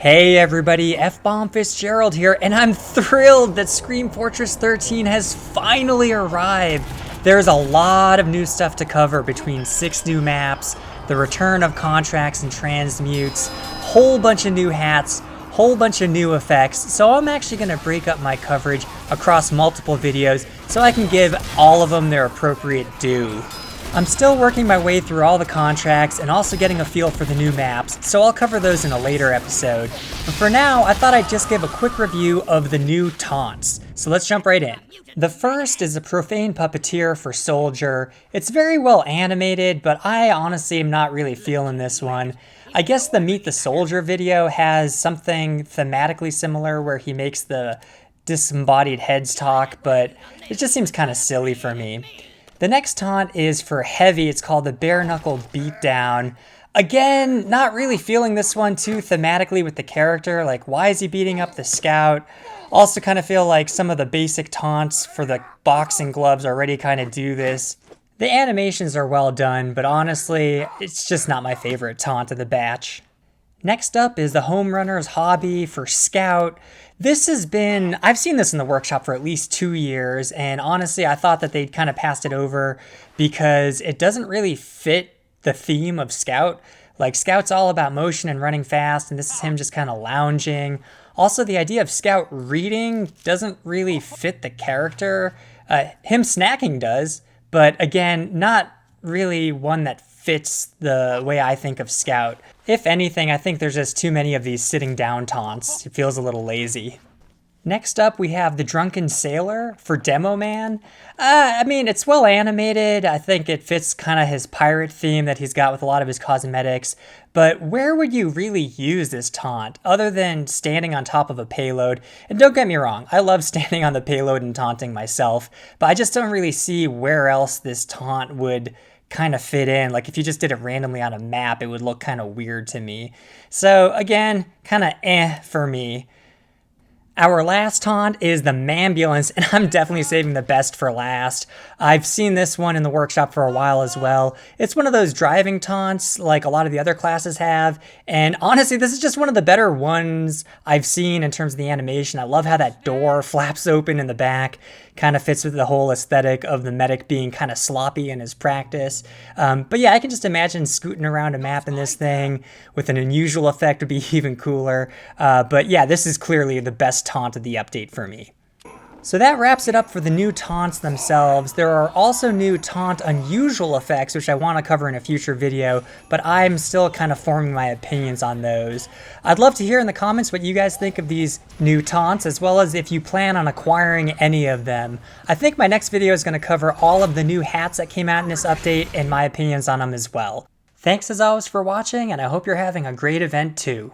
Hey everybody, F-Bomb Fitzgerald here, and I'm thrilled that Scream Fortress 13 has finally arrived. There's a lot of new stuff to cover between 6 new maps, the return of contracts and transmutes, whole bunch of new hats, whole bunch of new effects, so I'm actually going to break up my coverage across multiple videos so I can give all of them their appropriate due. I'm still working my way through all the contracts and also getting a feel for the new maps, so I'll cover those in a later episode. But for now, I thought I'd just give a quick review of the new Taunts, so let's jump right in. The first is a Profane Puppeteer for Soldier. It's very well animated, but I honestly am not really feeling this one. I guess the Meet the Soldier video has something thematically similar where he makes the disembodied heads talk, but it just seems kind of silly for me. The next taunt is for Heavy. It's called the Bareknuckle Beatdown. Again, not really feeling this one too thematically with the character. Like, why is he beating up the scout? Also kind of feel like some of the basic taunts for the boxing gloves already kind of do this. The animations are well done, but honestly, it's just not my favorite taunt of the batch. Next up is the Home Runner's Hobby for Scout. I've seen this in the workshop for at least 2 years, and honestly, I thought that they'd kind of passed it over because it doesn't really fit the theme of Scout. Like, Scout's all about motion and running fast, and this is him just kind of lounging. Also, the idea of Scout reading doesn't really fit the character. Him snacking does, but again, not really one that fits the way I think of Scout. If anything, I think there's just too many of these sitting down taunts. It feels a little lazy. Next up, we have the Drunken Sailor for Demo Man. I mean, it's well animated. I think it fits kind of his pirate theme that he's got with a lot of his cosmetics. But where would you really use this taunt other than standing on top of a payload? And don't get me wrong, I love standing on the payload and taunting myself, but I just don't really see where else this taunt would kind of fit in. Like, if you just did it randomly on a map, it would look kind of weird to me. So again, kind of for me. Our last taunt is the Mambulance, and I'm definitely saving the best for last. I've seen this one in the workshop for a while as well. It's one of those driving taunts like a lot of the other classes have, and honestly, this is just one of the better ones I've seen in terms of the animation. I love how that door flaps open in the back. Kind of fits with the whole aesthetic of the medic being kind of sloppy in his practice. But yeah, I can just imagine scooting around a map in this thing with an unusual effect would be even cooler. But yeah, this is clearly the best taunt of the update for me. So that wraps it up for the new taunts themselves. There are also new taunt unusual effects, which I want to cover in a future video, but I'm still kind of forming my opinions on those. I'd love to hear in the comments what you guys think of these new taunts, as well as if you plan on acquiring any of them. I think my next video is going to cover all of the new hats that came out in this update and my opinions on them as well. Thanks as always for watching, and I hope you're having a great event too.